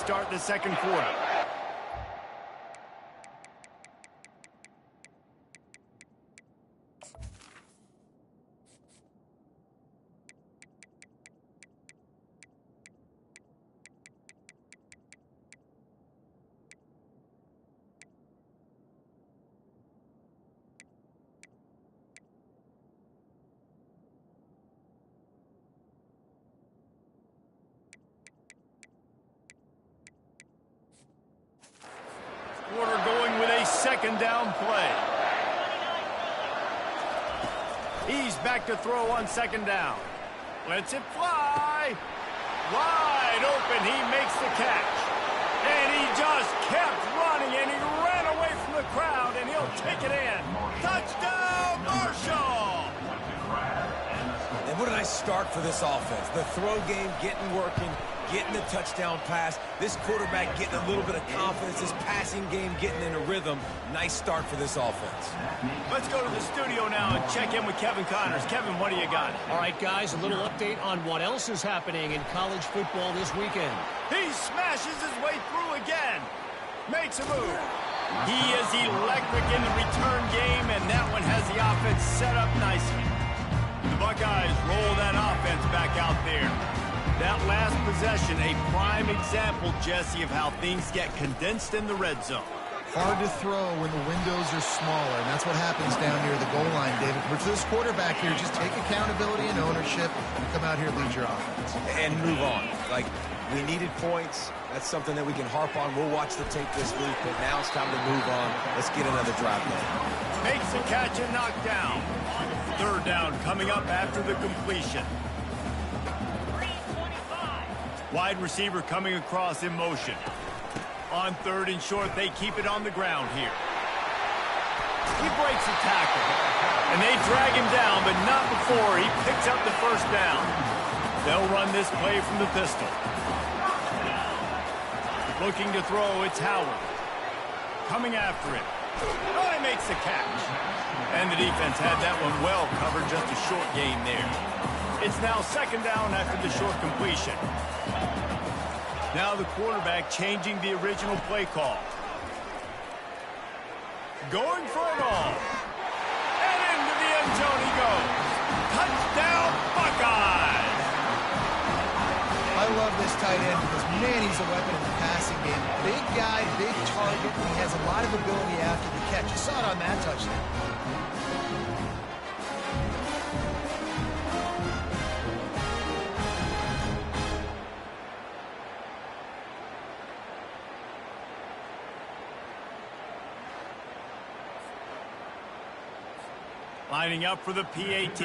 start the second quarter. Quarter going with a second down play. He's back to throw on second down. Lets it fly. Wide open, he makes the catch. And he just kept running, and he ran away from the crowd, and he'll take it in. Touchdown, Marshall! And what a nice start for this offense. The throw game getting working, getting the touchdown pass. This quarterback getting a little bit of confidence. This passing game getting in a rhythm. Nice start for this offense. Let's go to the studio now and check in with Kevin Connors. Kevin, what do you got? All right, guys, a little update on what else is happening in college football this weekend. He smashes his way through again. Makes a move. He is electric in the return game, and that one has the offense set up nicely. The Buckeyes roll that offense back out there. That last possession, a prime example, Jesse, of how things get condensed in the red zone. Hard to throw when the windows are smaller, and that's what happens down near the goal line, David. For this quarterback here, just take accountability and ownership and come out here and lead your offense. And move on. Like, we needed points. That's something that we can harp on. We'll watch the tape this week, but now it's time to move on. Let's get another drive going. Makes the catch and knocked down. Third down coming up after the completion. Wide receiver coming across in motion. On third and short, they keep it on the ground here. He breaks a tackle, and they drag him down, but not before he picks up the first down. They'll run this play from the pistol. Looking to throw, it's Howard. Coming after it. Oh, he makes the catch. And the defense had that one well covered, just a short gain there. It's now second down after the short completion. Now the quarterback changing the original play call. Going for it all. And into the end zone he goes. Touchdown, Buckeyes! I love this tight end because, man, he's a weapon in the passing game. Big guy, big target. He has a lot of ability after the catch. You saw it on that touchdown. Lining up for the PAT.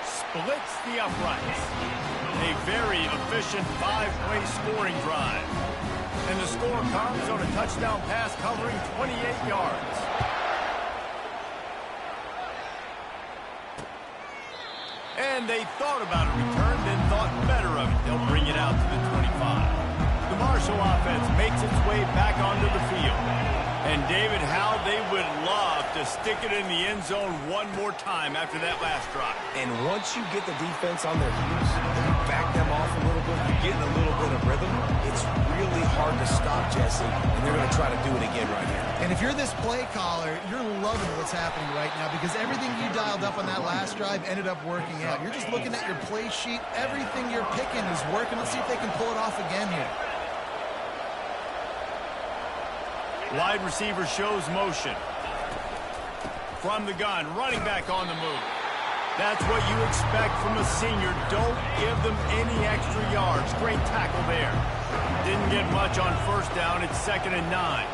Splits the uprights. A very efficient five-way scoring drive. And the score comes on a touchdown pass covering 28 yards. And they thought about a return, then thought better of it. They'll bring it out to the 25. The Marshall offense makes its way back onto the field. And David, how they would love to stick it in the end zone one more time after that last drive. And once you get the defense on their heels, you back them off a little bit, you're getting a little bit of rhythm, it's really hard to stop, Jesse, and they're going to try to do it again right here. And if you're this play caller, you're loving what's happening right now because everything you dialed up on that last drive ended up working out. You're just looking at your play sheet. Everything you're picking is working. Let's see if they can pull it off again here. Wide receiver shows motion. From the gun, running back on the move. That's what you expect from a senior. Don't give them any extra yards. Great tackle there. Didn't get much on first down. It's 2nd and 9.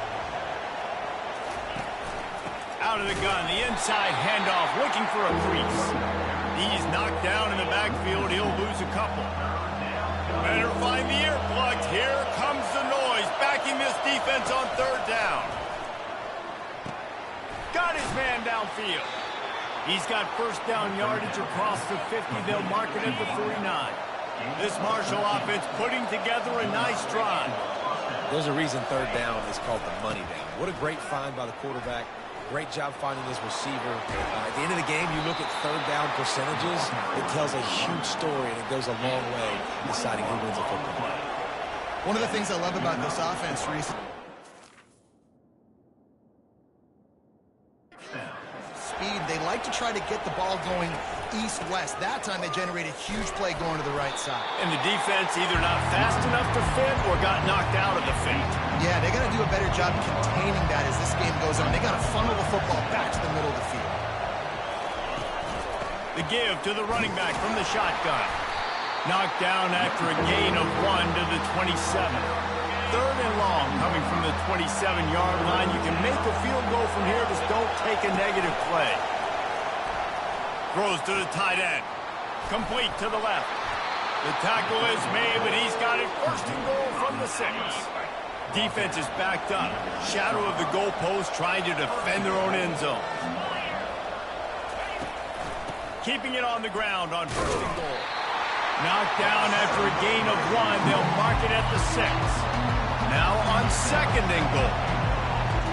Out of the gun, the inside handoff, looking for a crease. He's knocked down in the backfield. He'll lose a couple. Better find the earplugs. Here comes the noise, backing this defense on third down. Got his man downfield. He's got first down yardage across the 50. They'll mark it at the 49. This Marshall offense putting together a nice drive. There's a reason third down is called the money down. What a great find by the quarterback. Great job finding his receiver. At the end of the game, you look at third down percentages. It tells a huge story, and it goes a long way in deciding who wins a football. One of the things I love about this offense, Reese, speed. They like to try to get the ball going east-west. That time they generate a huge play going to the right side. And the defense either not fast enough to fit or got knocked out of the feint. Yeah, they got to do a better job containing that as this game goes on. They got to funnel the football back to the middle of the field. The give to the running back from the shotgun. Knocked down after a gain of 1 to the 27. Third and long coming from the 27-yard line. You can make a field goal from here, just don't take a negative play. Throws to the tight end. Complete to the left. The tackle is made, but he's got it first and goal from the 6. Defense is backed up. Shadow of the goalpost trying to defend their own end zone. Keeping it on the ground on first and goal. Knocked down after a gain of 1. They'll mark it at the 6. Now on second and goal.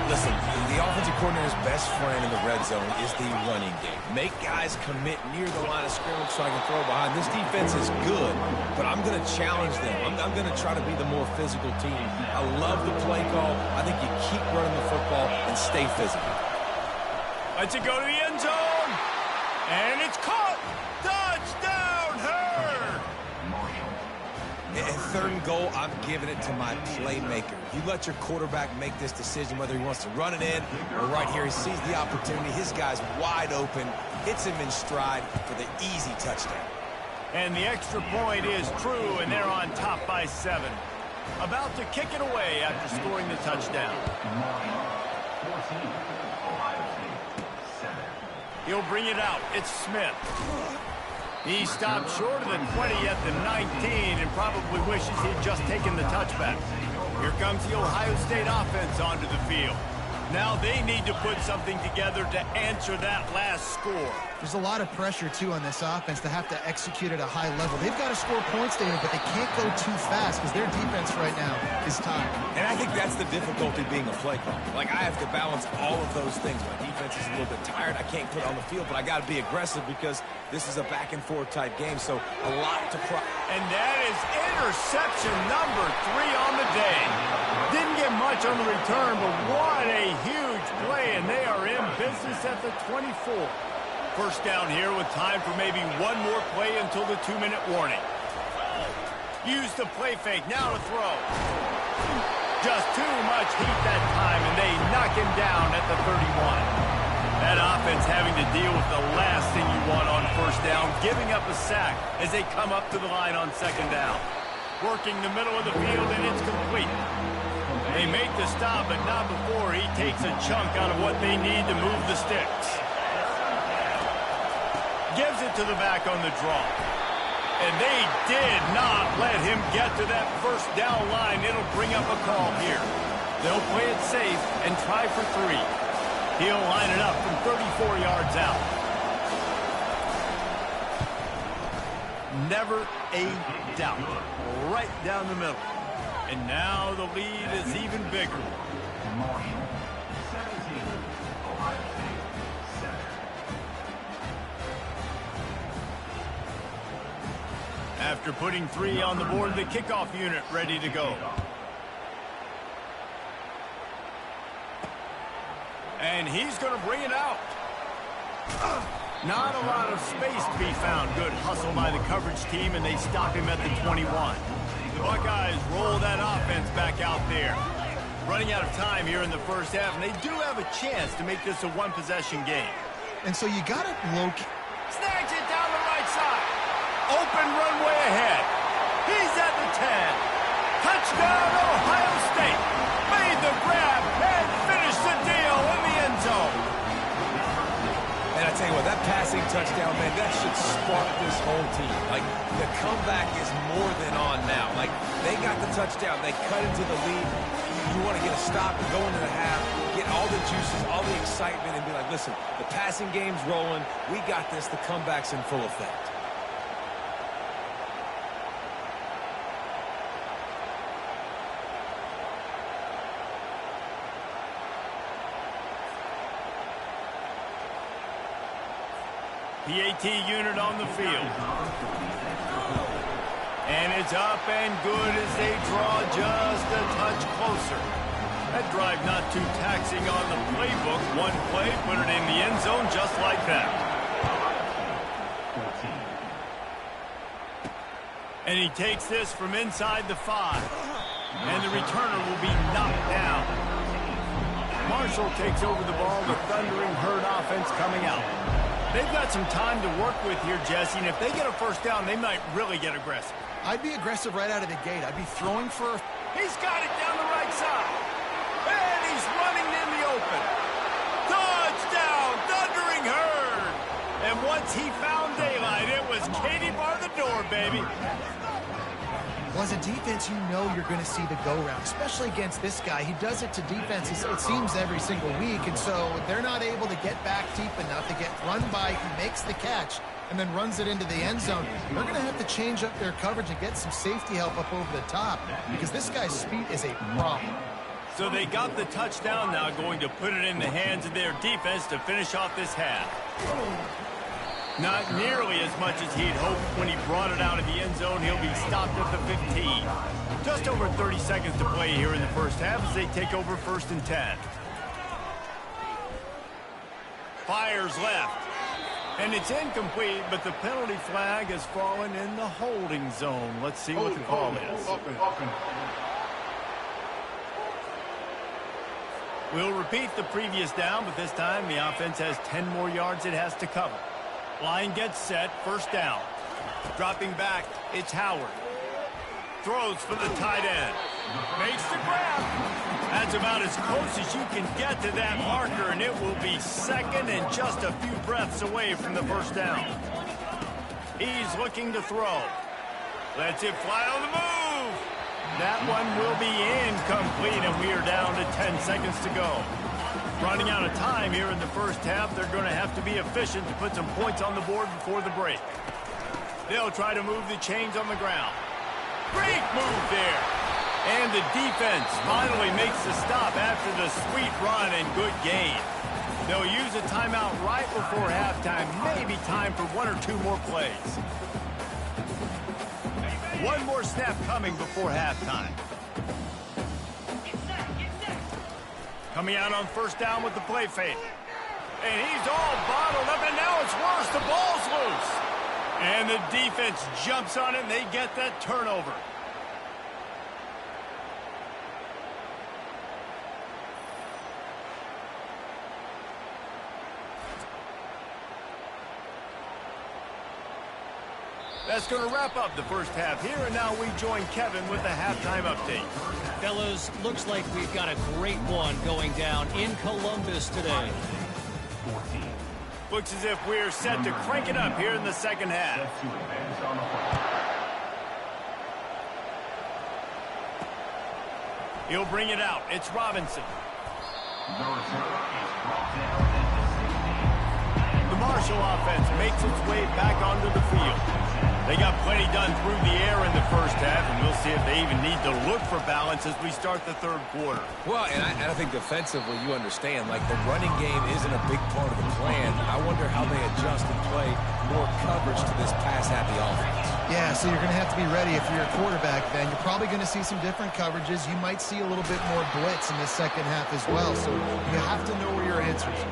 Listen, the offensive coordinator's best friend in the red zone is the running game. Make guys commit near the line of scrimmage so I can throw behind. This defense is good, but I'm going to challenge them. I'm going to try to be the more physical team. I love the play call. I think you keep running the football and stay physical. Let's it go to the end zone. And it's caught. Touchdown, Hurd. And third and goal, I'm giving it to my playmaker. You let your quarterback make this decision whether he wants to run it in or right here. He sees the opportunity. His guy's wide open, hits him in stride for the easy touchdown. And the extra point is true, and they're on top by 7. About to kick it away after scoring the touchdown. He'll bring it out. It's Smith. He stopped short of the 20 at the 19 and probably wishes he'd just taken the touchback. Here comes the Ohio State offense onto the field. Now they need to put something together to answer that last score. There's a lot of pressure, too, on this offense to have to execute at a high level. They've got to score points, David, but they can't go too fast because their defense right now is tired. And I think that's the difficulty being a play caller. Like, I have to balance all of those things. My defense is a little bit tired. I can't put it on the field, but I got to be aggressive because this is a back-and-forth type game, so a lot to And that is interception number 3 on the day. Didn't get much on the return, but what a huge play, and they are in business at the 24. First down here with time for maybe one more play until the 2-minute warning. Use the play fake, now to throw. Just too much heat that time, and they knock him down at the 31. That offense having to deal with the last thing you want on first down, giving up a sack as they come up to the line on second down. Working the middle of the field, and it's complete. They make the stop, but not before he takes a chunk out of what they need to move the sticks. Gives it to the back on the draw. And they did not let him get to that first down line. It'll bring up a call here. They'll play it safe and try for 3. He'll line it up from 34 yards out. Never a doubt. Right down the middle. And now the lead is even bigger. After putting 3 on the board, the kickoff unit ready to go. And he's going to bring it out. Not a lot of space to be found. Good hustle by the coverage team, and they stop him at the 21. The Buckeyes roll that offense back out there. Running out of time here in the first half, and they do have a chance to make this a one-possession game. And so you got to locate. Snags it down the right side. Open runway ahead. He's at the 10. Touchdown, Ohio State. Made the grab and finished the deal in the end zone. And I tell you what, that passing touchdown, man, that should spark this whole team. Like, the comeback is more than on now. Like, they got the touchdown. They cut into the lead. You want to get a stop and go into the half, get all the juices, all the excitement, and be like, listen, the passing game's rolling. We got this. The comeback's in full effect. PAT unit on the field. And it's up and good as they draw just a touch closer. That drive not too taxing on the playbook. One play, put it in the end zone just like that. And he takes this from inside the 5. And the returner will be knocked down. Marshall takes over the ball. The Thundering Herd offense coming out. They've got some time to work with here, Jesse, and if they get a first down, they might really get aggressive. I'd be aggressive right out of the gate. I'd be throwing for... He's got it down the right side. And he's running in the open. Touchdown, Thundering Herd. And once he found daylight, it was Katie bar the door, baby. Well, as a defense, you know you're going to see the go-round, especially against this guy. He does it to defenses, it seems, every single week, and so they're not able to get back deep enough to get run by. He makes the catch and then runs it into the end zone. They're going to have to change up their coverage and get some safety help up over the top because this guy's speed is a problem. So they got the touchdown now, going to put it in the hands of their defense to finish off this half. Not nearly as much as he'd hoped when he brought it out of the end zone. He'll be stopped at the 15. Just over 30 seconds to play here in the first half as they take over 1st and 10. Fires left. And it's incomplete, but the penalty flag has fallen in the holding zone. Let's see what the call is. We'll repeat the previous down, but this time the offense has 10 more yards it has to cover. Line gets set, 1st down. Dropping back, it's Howard. Throws for the tight end. Makes the grab. That's about as close as you can get to that marker, and it will be 2nd and just a few breaths away from the 1st down. He's looking to throw. Lets it fly on the move. That one will be incomplete, and we are down to 10 seconds to go. Running out of time here in the first half. They're going to have to be efficient to put some points on the board before the break. They'll try to move the chains on the ground. Great move there. And the defense finally makes the stop after the sweet run and good gain. They'll use a timeout right before halftime. Maybe time for 1 or 2 more plays. One more snap coming before halftime. Coming out on 1st down with the play fake. And he's all bottled up, and now it's worse. The ball's loose. And the defense jumps on it, and they get that turnover. That's going to wrap up the first half here, and now we join Kevin with the halftime update. Fellas, looks like we've got a great one going down in Columbus today. Looks as if we're set to crank it up here in the second half. He'll bring it out. It's Robinson. The Marshall offense makes its way back onto the field. They got plenty done through the air in the first half, and we'll see if they even need to look for balance as we start the 3rd quarter. Well, and I think defensively, you understand, like the running game isn't a big part of the plan. I wonder how they adjust and play more coverage to this pass-happy offense. Yeah, so you're going to have to be ready if you're a quarterback then. You're probably going to see some different coverages. You might see a little bit more blitz in the second half as well, so you have to know where your answers are.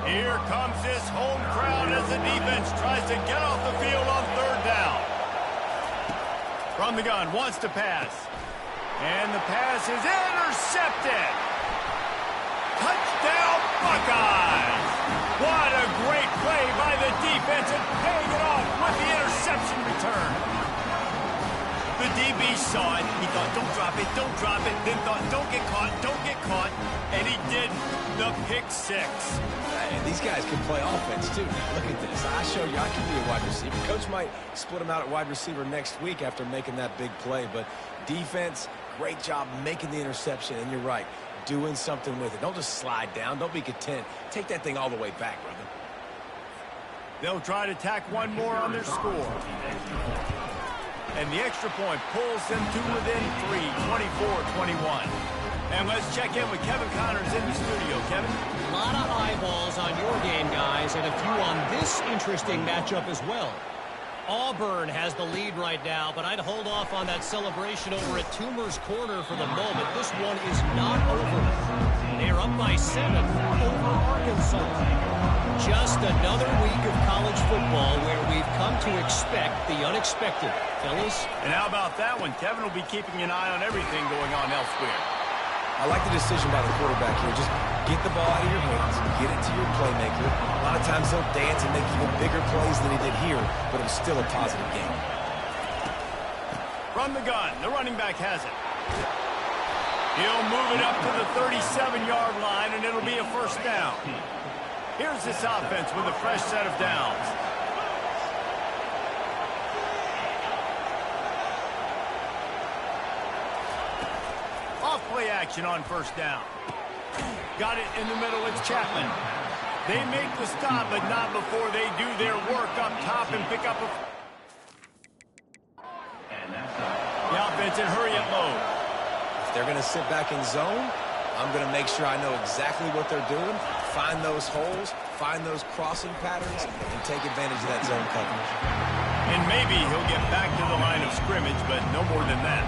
Here comes this home crowd as the defense tries to get off the field on 3rd down. From the gun, wants to pass. And the pass is intercepted. Touchdown, Buckeyes! What a great play by the defense and paying it off with the interception return. The DB saw it. He thought, don't drop it, don't drop it. Then thought, don't get caught, don't get caught. And he didn't. The pick 6. And these guys can play offense, too. Now, look at this. I showed you I can be a wide receiver. Coach might split him out at wide receiver next week after making that big play. But defense, great job making the interception. And you're right, doing something with it. Don't just slide down. Don't be content. Take that thing all the way back, brother. They'll try to tack one more on their score. And the extra point pulls them to within 3, 24-21. And let's check in with Kevin Connors in the studio. Kevin? A lot of eyeballs on your game, guys. guys, and a few on this interesting matchup as well. Auburn has the lead right now, but I'd hold off on that celebration over at Toomer's Corner for the moment. This one is not over. They are up by 7 over Arkansas. Just another week of college football where we've come to expect the unexpected. Fellas? And how about that one? Kevin will be keeping an eye on everything going on elsewhere. I like the decision by the quarterback here. Just get the ball out of your hands, get it to your playmaker. A lot of times he'll dance and make even bigger plays than he did here, but it was still a positive game. From the gun, the running back has it. He'll move it up to the 37-yard line, and it'll be a first down. Here's this offense with a fresh set of downs. Off-play action on first down. Got it in the middle. It's Chapman. They make the stop, but not before they do their work up top and pick up a... The offense in hurry up mode. If they're going to sit back in zone, I'm going to make sure I know exactly what they're doing, find those holes, find those crossing patterns, and take advantage of that zone coverage. And maybe he'll get back to the line of scrimmage, but no more than that.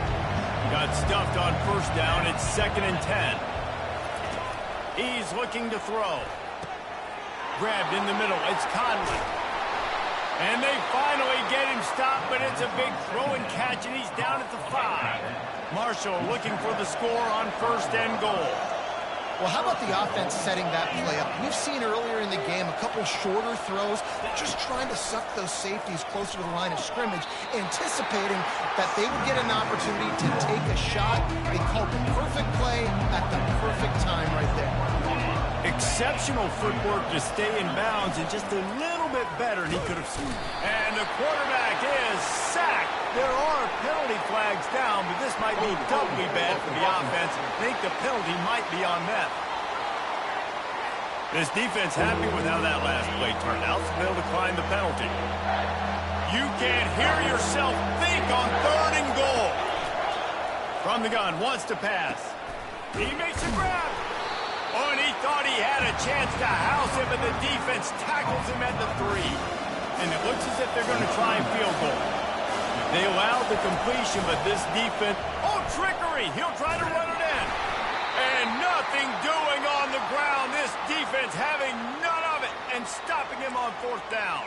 Got stuffed on first down. It's 2nd and 10. He's looking to throw. Grabbed in the middle. It's Conley. And they finally get him stopped, but it's a big throw and catch, and he's down at the 5. Marshall looking for the score on 1st and goal. Well, how about the offense setting that play up? We've seen earlier in the game a couple shorter throws, just trying to suck those safeties closer to the line of scrimmage, anticipating that they would get an opportunity to take a shot. They called the perfect play at the perfect time right there. Exceptional footwork to stay in bounds, and just a little bit better, and he could have... And the quarterback is sacked. There are penalty flags down, but this might be doubly bad for the offense. I think the penalty might be on them. This defense happy with how that last play turned out, so they'll decline the penalty. You can't hear yourself think on 3rd and goal. From the gun, wants to pass. He makes a grab. Oh, and he thought he had a chance to house him, but the defense tackles him at the 3. And it looks as if they're going to try a field goal. They allowed the completion, but this defense... Oh, trickery! He'll try to run it in. And nothing doing on the ground. This defense having none of it and stopping him on 4th down.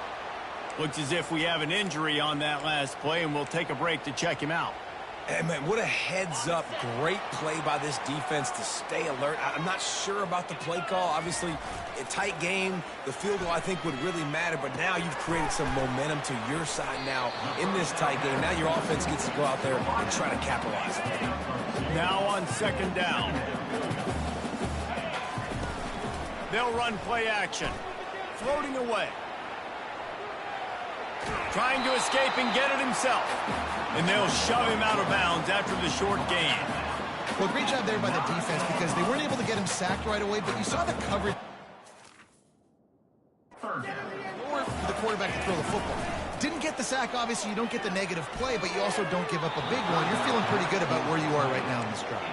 Looks as if we have an injury on that last play, and we'll take a break to check him out. And man, what a heads-up, great play by this defense to stay alert. I'm not sure about the play call. Obviously, a tight game, the field goal I think would really matter, but now you've created some momentum to your side now in this tight game. Now your offense gets to go out there and try to capitalize. Now on 2nd down. They'll run play action. Floating away. Trying to escape and get it himself. And they'll shove him out of bounds after the short gain. Well, great job there by the defense because they weren't able to get him sacked right away, but you saw the coverage for the quarterback to throw the football. Didn't get the sack, obviously. You don't get the negative play, but you also don't give up a big one. You're feeling pretty good about where you are right now in this drive.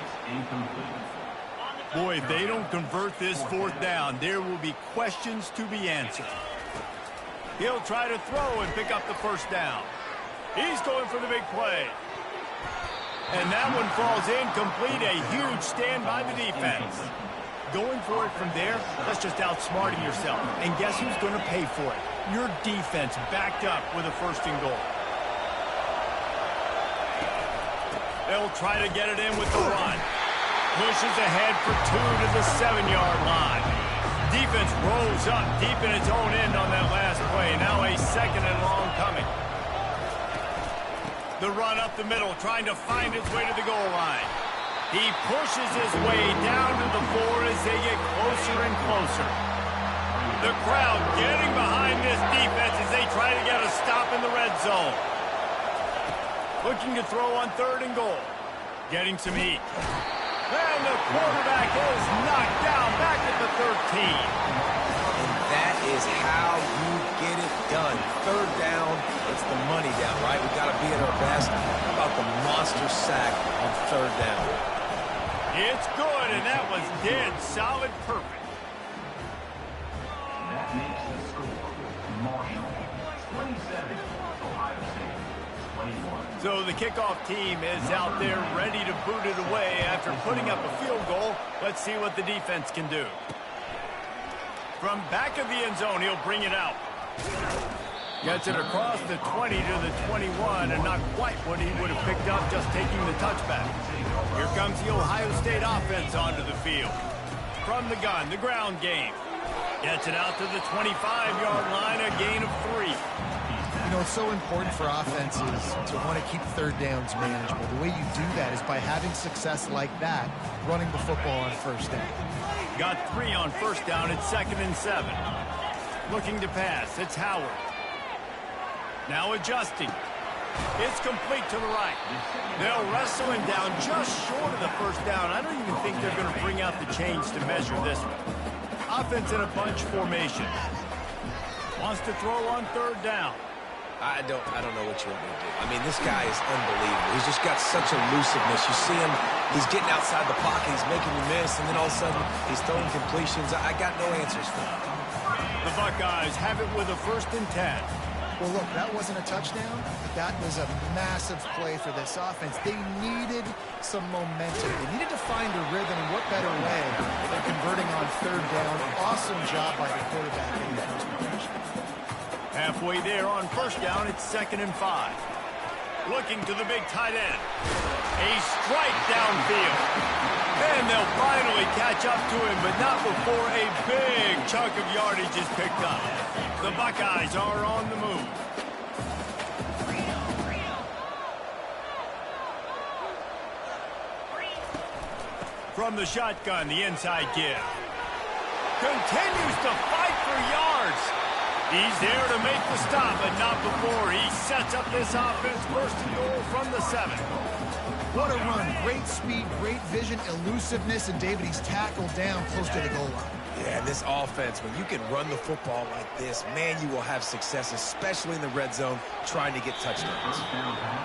Boy, if they don't convert this 4th down, there will be questions to be answered. He'll try to throw and pick up the 1st down. He's going for the big play. And that one falls incomplete. A huge stand by the defense. Going for it from there, that's just outsmarting yourself. And guess who's going to pay for it? Your defense backed up with a 1st and goal. They'll try to get it in with the run. Pushes ahead for 2 to the 7-yard line. Defense rolls up deep in its own end on that last play. Now a 2nd and long coming. The run up the middle, trying to find his way to the goal line. He pushes his way down to the 4 as they get closer and closer. The crowd getting behind this defense as they try to get a stop in the red zone. Looking to throw on 3rd and goal. Getting some heat. And the quarterback is knocked down back at the 13. And that is how you get it done. 3rd down, it's the money down, right? We've got to be at our best. How about the monster sack on 3rd down? It's good, and that was dead solid perfect. That makes the score. So the kickoff team is out there ready to boot it away after putting up a field goal. Let's see what the defense can do. From back of the end zone, he'll bring it out. Gets it across the 20 to the 21, and not quite what he would have picked up just taking the touchback. Here comes the Ohio State offense onto the field. From the gun, the ground game. Gets it out to the 25-yard line, a gain of 3. You know, it's so important for offenses to want to keep third downs manageable. The way you do that is by having success like that, running the football on first down. Got 3 on first down. It's 2nd and 7. Looking to pass. It's Howard. Now adjusting. It's complete to the right. They'll wrestle him down just short of the first down. I don't even think they're going to bring out the chains to measure this one. Offense in a bunch formation. Wants to throw on 3rd down. I don't know what you want me to do. I mean, this guy is unbelievable. He's just got such elusiveness. You see him, he's getting outside the pocket, he's making you miss, and then all of a sudden, he's throwing completions. I got no answers for him. The Buckeyes have it with a 1st and 10. Well, look, that wasn't a touchdown. That was a massive play for this offense. They needed some momentum. They needed to find a rhythm, and what better way than converting on 3rd down. Awesome job by the quarterback in the first possession. Halfway there on 1st down, it's 2nd and 5. Looking to the big tight end. A strike downfield. And they'll finally catch up to him, but not before a big chunk of yardage is picked up. The Buckeyes are on the move. From the shotgun, the inside give. Continues to fight for yards. He's there to make the stop, but not before he sets up this offense. 1st and goal from the 7. What a run. Great speed, great vision, elusiveness, and David, he's tackled down close to the goal line. Yeah, this offense, when you can run the football like this, man, you will have success, especially in the red zone, trying to get touchdowns.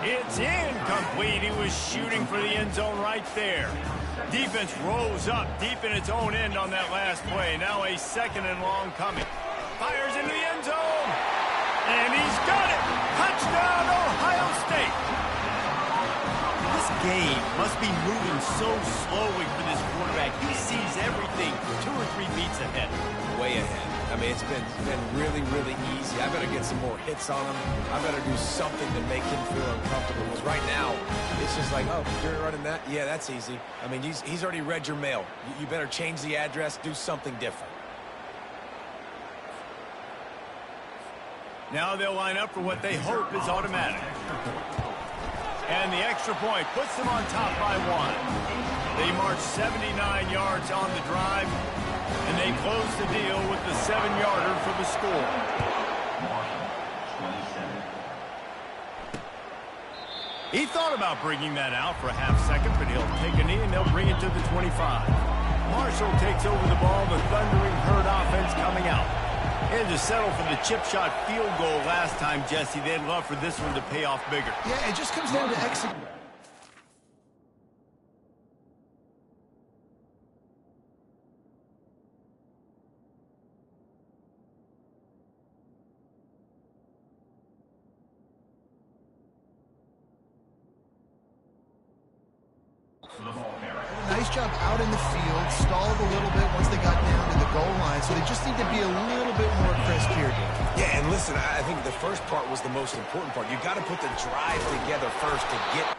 It's incomplete. He was shooting for the end zone right there. Defense rose up deep in its own end on that last play. Now a 2nd and long coming. Fires into the end zone. And he's got it. Touchdown, Ohio State. This game must be moving so slowly for this quarterback. He sees everything 2 or 3 beats ahead. Way ahead. I mean, it's been really, really easy. I better get some more hits on him. I better do something to make him feel uncomfortable. Because right now, it's just like, oh, you're running that? Yeah, that's easy. I mean, he's already read your mail. You better change the address, do something different. Now they'll line up for what they hope is automatic. And the extra point puts them on top by 1. They march 79 yards on the drive, and they close the deal with the 7-yarder for the score. He thought about bringing that out for a half second, but he'll take a knee and they'll bring it to the 25. Marshall takes over the ball, the thundering Herd offense coming out. And to settle for the chip shot field goal last time, Jesse, they'd love for this one to pay off bigger. Yeah, it just comes down to execution. Nice job out in the field, stalled a little bit once they got down to the goal line, so they just need to be a little bit more crisp here. Yeah, and listen, I think the first part was the most important part. You got to put the drive together first to get...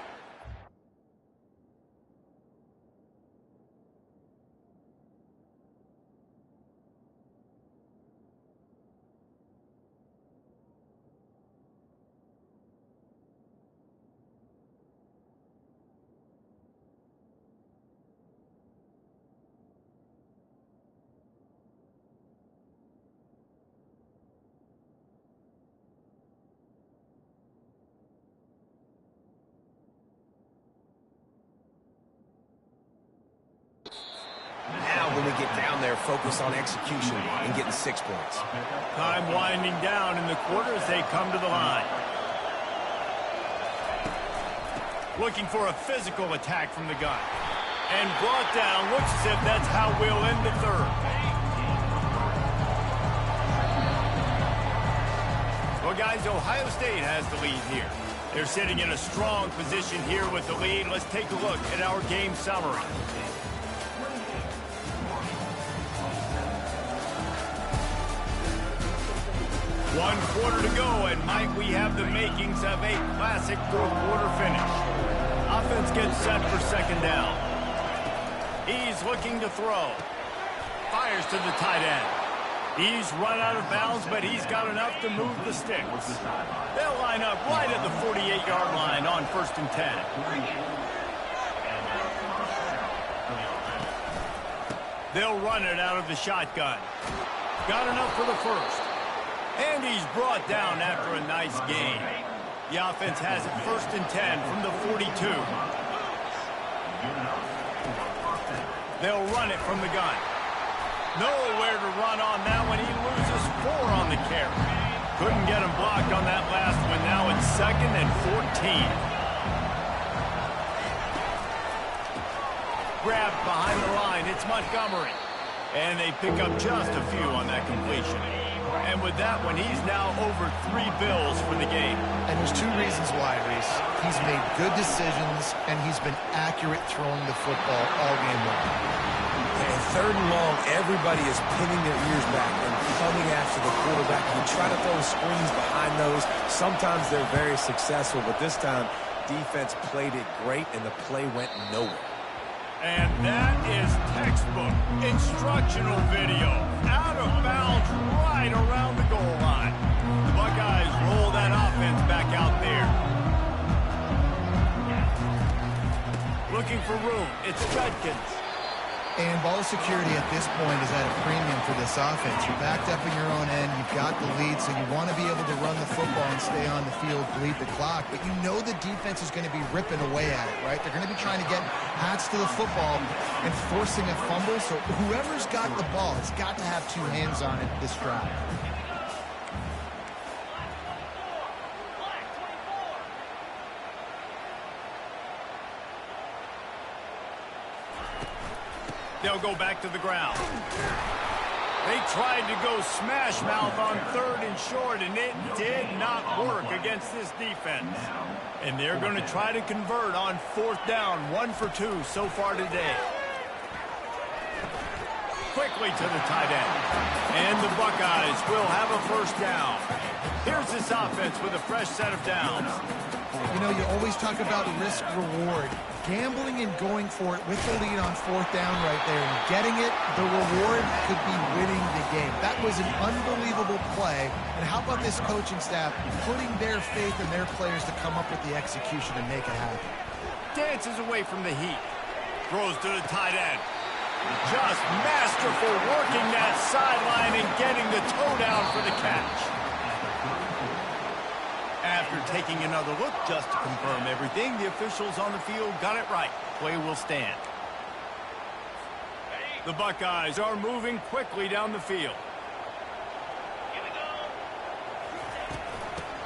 Now, when we get down there, focus on execution and getting 6 points. Time winding down in the quarter as they come to the line. Looking for a physical attack from the gun. And brought down. Looks as if that's how we'll end the 3rd. Well, guys, Ohio State has the lead here. They're sitting in a strong position here with the lead. Let's take a look at our game summary. One quarter to go, and might we have the makings of a classic fourth quarter finish. Offense gets set for second down. He's looking to throw. Fires to the tight end. He's run out of bounds, but he's got enough to move the sticks. They'll line up right at the 48-yard line on 1st and 10. They'll run it out of the shotgun. Got enough for the first. And he's brought down after a nice gain. The offense has it 1st and 10 from the 42. They'll run it from the gun. Nowhere to run on that one. He loses 4 on the carry. Couldn't get him blocked on that last one. Now it's 2nd and 14. Grabbed behind the line. It's Montgomery. And they pick up just a few on that completion. And with that one, he's now over 3 bills for the game. And there's 2 reasons why, Reese. He's made good decisions, and he's been accurate throwing the football all game long. And 3rd and long, everybody is pinning their ears back and coming after the quarterback. You try to throw screens behind those. Sometimes they're very successful, but this time, defense played it great, and the play went nowhere. And that is textbook instructional video. Out of bounds right around the goal line. The Buckeyes roll that offense back out there. Looking for room. It's Judkins. And ball security at this point is at a premium for this offense. You're backed up in your own end. You've got the lead, so you want to be able to run the football and stay on the field, bleed the clock. But you know the defense is going to be ripping away at it, right? They're going to be trying to get hats to the football and forcing a fumble. So whoever's got the ball has got to have 2 hands on it this drive. They'll go back to the ground. They tried to go smash mouth on 3rd and short, and it did not work against this defense. And they're going to try to convert on 4th down, 1 for 2 so far today. Quickly to the tight end. And the Buckeyes will have a 1st down. Here's this offense with a fresh set of downs. You know, you always talk about risk-reward. Gambling and going for it with the lead on 4th down right there and getting it, the reward could be winning the game. That was an unbelievable play. And how about this coaching staff putting their faith in their players to come up with the execution and make it happen? Dances away from the heat. Throws to the tight end. Just masterful working that sideline and getting the toe down for the catch. After taking another look just to confirm everything, the officials on the field got it right. Play will stand. The Buckeyes are moving quickly down the field.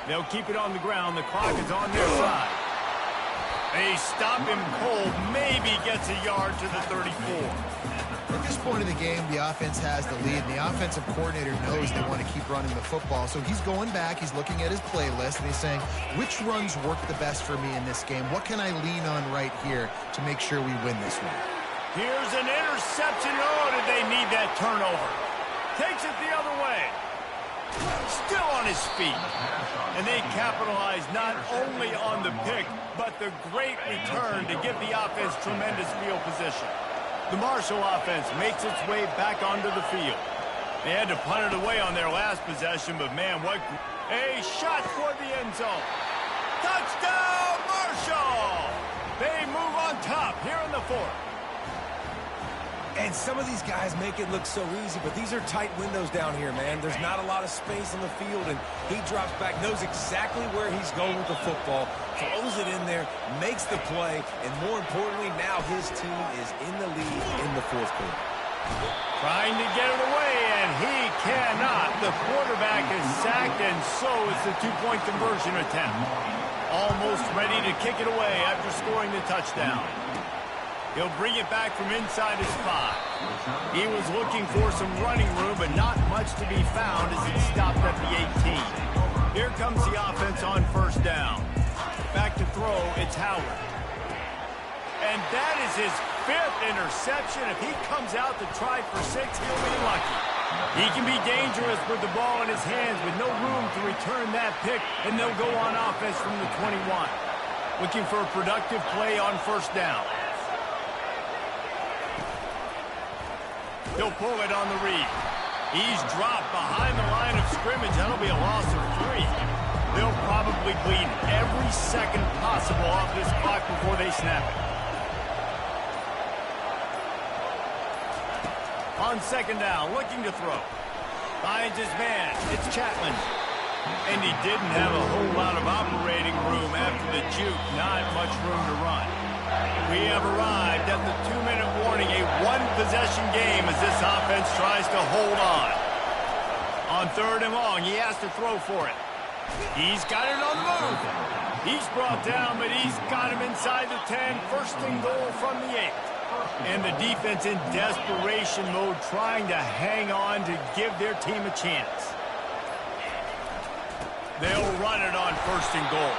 They'll keep it on the ground. The clock is on their side. They stop him cold. Maybe gets a yard to the 34. At this point of the game, the offense has the lead, and the offensive coordinator knows they want to keep running the football. So he's going back, he's looking at his playlist, and he's saying, which runs work the best for me in this game? What can I lean on right here to make sure we win this one? Here's an interception. Oh, did they need that turnover? Takes it the other way. Still on his feet. And they capitalize not only on the pick, but the great return to give the offense tremendous field position. The Marshall offense makes its way back onto the field. They had to punt it away on their last possession, but man, what a shot toward the end zone. Touchdown, Marshall! They move on top here in the 4th. And some of these guys make it look so easy, but these are tight windows down here, man. There's not a lot of space on the field, and he drops back, knows exactly where he's going with the football, throws it in there, makes the play, and more importantly, now his team is in the lead in the 4th quarter. Trying to get it away, and he cannot. The quarterback is sacked, and so is the 2-point conversion attempt. Almost ready to kick it away after scoring the touchdown. He'll bring it back from inside his spot. He was looking for some running room, but not much to be found as he stopped at the 18. Here comes the offense on 1st down. Back to throw, it's Howard. And that is his 5th interception. If he comes out to try for 6, he'll be lucky. He can be dangerous with the ball in his hands with no room to return that pick, and they'll go on offense from the 21. Looking for a productive play on first down. He'll pull it on the read. He's dropped behind the line of scrimmage. That'll be a loss of 3. They'll probably bleed every second possible off this clock before they snap it. On second down, looking to throw. Finds his man. It's Chapman. And he didn't have a whole lot of operating room after the juke. Not much room to run. We have arrived at the 2-minute warning. A one-possession game as this offense tries to hold on. On third and long, he has to throw for it. He's got it on the move. He's brought down, but he's got him inside the 10. First and goal from the 8. And the defense in desperation mode, trying to hang on to give their team a chance. They'll run it on first and goal.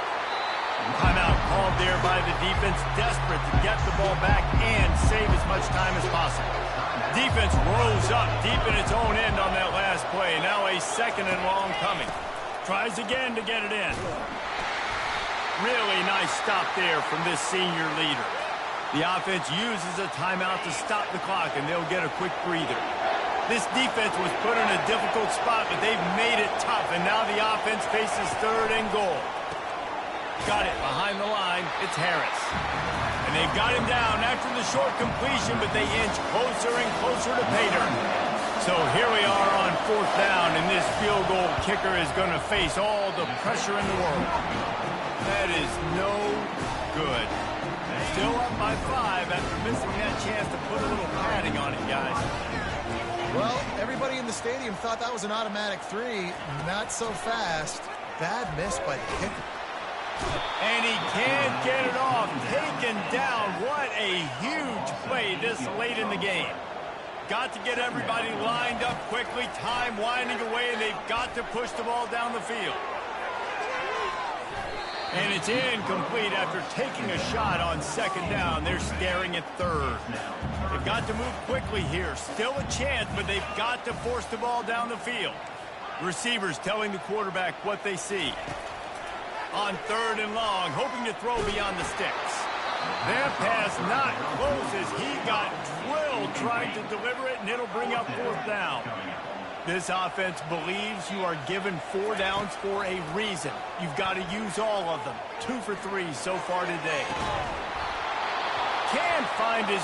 Timeout called there by the defense, desperate to get the ball back and save as much time as possible. Defense rose up deep in its own end on that last play. Now a second and long coming. Tries again to get it in. Really nice stop there from this senior leader. The offense uses a timeout to stop the clock, and they'll get a quick breather. This defense was put in a difficult spot, but they've made it tough, and now the offense faces third and goal. Got it behind the line. It's Harris. And they've got him down after the short completion, but they inch closer and closer to pay dirt. So here we are on fourth down, and this field goal kicker is going to face all the pressure in the world. That is no good. Still up by 5 after missing that chance to put a little padding on it, guys. Well, everybody in the stadium thought that was an automatic 3. Not so fast. Bad miss by the kicker. And he can't get it off. Taken down. What a huge play this late in the game. Got to get everybody lined up quickly. Time winding away, and they've got to push the ball down the field. And it's incomplete after taking a shot on second down. They're staring at third. They've got to move quickly here. Still a chance, but they've got to force the ball down the field. Receivers telling the quarterback what they see. On third and long, hoping to throw beyond the sticks. That pass not close as he got drilled trying to deliver it, and it'll bring up fourth down. This offense believes you are given 4 downs for a reason. You've got to use all of them. 2 for 3 so far today. Can't find his